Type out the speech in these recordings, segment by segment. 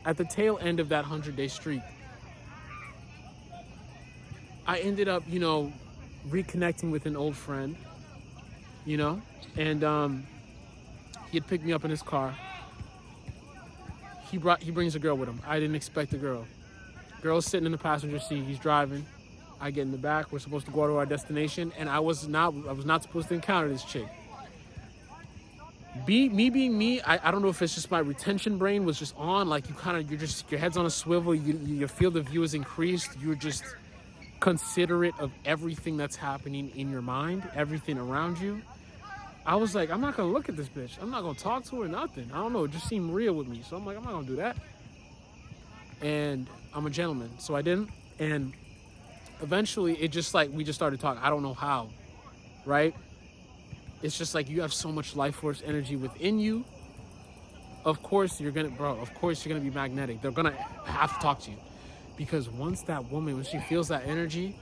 at the tail end of that 100-day streak, I ended up, reconnecting with an old friend, and he had picked me up in his car. He brings a girl with him. I didn't expect a girl. Girl's sitting in the passenger seat. He's driving. I get in the back. We're supposed to go to our destination, and I was not supposed to encounter this chick. Me being me, I don't know if it's just my retention brain was just on. Like your head's on a swivel. Your field of view is increased. You're just considerate of everything that's happening in your mind, everything around you. I was like, I'm not gonna look at this bitch. I'm not gonna talk to her, nothing. I don't know, it just seemed real with me. So I'm like, I'm not gonna do that. And I'm a gentleman, so I didn't. And eventually it just like, we just started talking. I don't know how, right? It's just like, you have so much life force energy within you. Of course you're gonna be magnetic. They're gonna have to talk to you. Because once that woman, when she feels that energy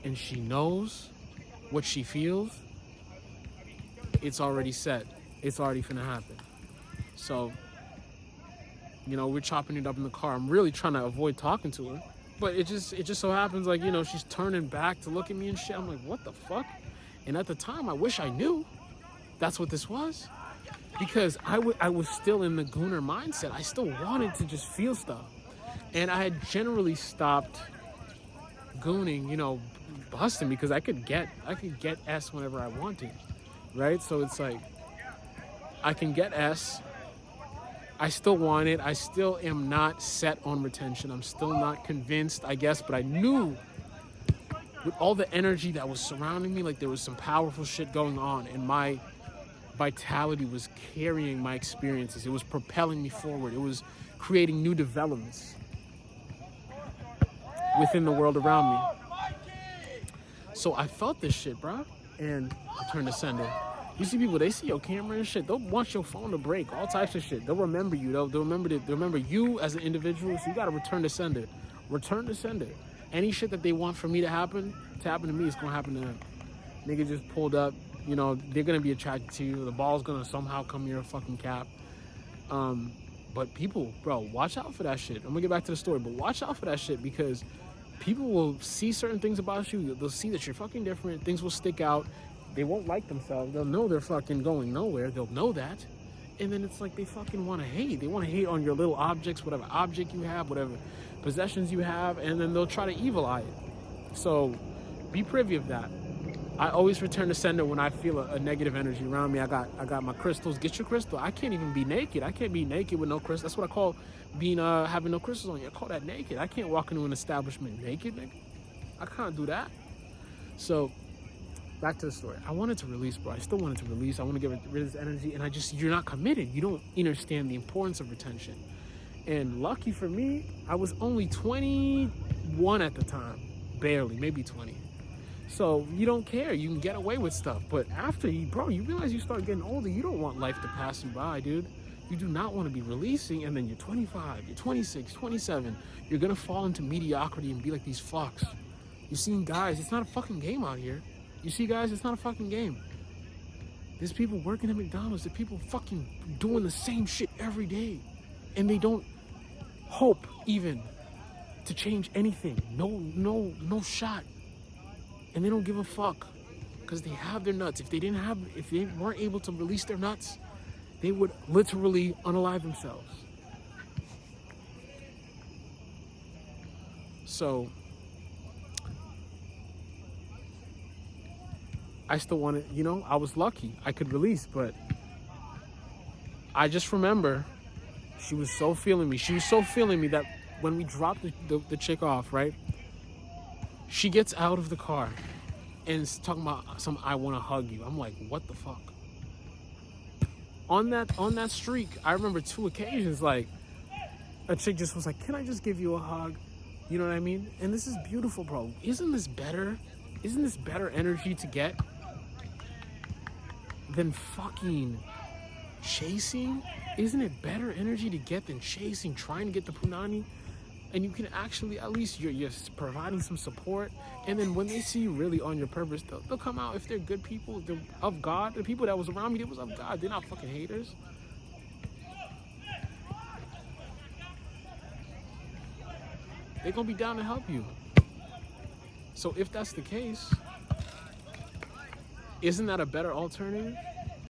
and she knows what she feels, it's already set. It's already finna happen. So, we're chopping it up in the car. I'm really trying to avoid talking to her. But it just so happens like, she's turning back to look at me and shit. I'm like, what the fuck? And at the time, I wish I knew that's what this was. Because I was still in the gooner mindset. I still wanted to just feel stuff. And I had generally stopped gooning, busting, because I could get S whenever I wanted, right? So it's like, I can get S. I still want it. I still am not set on retention. I'm still not convinced, I guess, but I knew with all the energy that was surrounding me, like there was some powerful shit going on, and my vitality was carrying my experiences. It was propelling me forward. It was creating new developments within the world around me. So I felt this shit, bro, and I turned to sender. You see people, they see your camera and shit. They'll want your phone to break, all types of shit. They'll remember you. They'll remember you as an individual. So you gotta return to sender. Return to sender. Any shit that they want for me to happen to me, it's gonna happen to them. Nigga just pulled up. They're gonna be attracted to you. The ball's gonna somehow come near a fucking cap. But people, bro, watch out for that shit. I'm gonna get back to the story, but watch out for that shit, because people will see certain things about you. They'll see that you're fucking different. Things will stick out. They won't like themselves. They'll know they're fucking going nowhere. They'll know that. And then it's like they fucking want to hate. They want to hate on your little objects, whatever object you have, whatever possessions you have, and then they'll try to evil eye it. So be privy of that. I always return to sender when I feel a negative energy around me. I got my crystals. Get your crystal. I can't even be naked. I can't be naked with no crystals. That's what I call being having no crystals on you. I call that naked. I can't walk into an establishment naked, nigga. I can't do that. So back to the story. I wanted to release, bro. I still wanted to release. I want to get rid of this energy, and you're not committed. You don't understand the importance of retention. And lucky for me, I was only 21 at the time. Barely, maybe 20. So you don't care. You can get away with stuff. But after you realize you start getting older, you don't want life to pass you by, dude. You do not want to be releasing, and then you're 25, you're 26, 27. You're going to fall into mediocrity and be like these fucks. You're seeing guys, it's not a fucking game out here. You see, guys, it's not a fucking game. There's people working at McDonald's. There's people fucking doing the same shit every day. And they don't hope even to change anything. No shot. And they don't give a fuck, because they have their nuts. If they weren't able to release their nuts, they would literally unalive themselves. So I still wanted, I was lucky. I could release, but I just remember she was so feeling me. She was so feeling me that when we dropped the chick off, right? She gets out of the car and is talking about I want to hug you. I'm like, what the fuck? On that streak, I remember 2 occasions, like, a chick just was like, can I just give you a hug? You know what I mean? And this is beautiful, bro. Isn't this better? Isn't this better energy to get than fucking chasing? Isn't it better energy to get than chasing, trying to get the punani? And you can actually, at least you're providing some support. And then when they see you really on your purpose, they'll come out. If they're good people, they're of God. The people that was around me, they was of God. They're not fucking haters. They're gonna be down to help you. So if that's the case, isn't that a better alternative?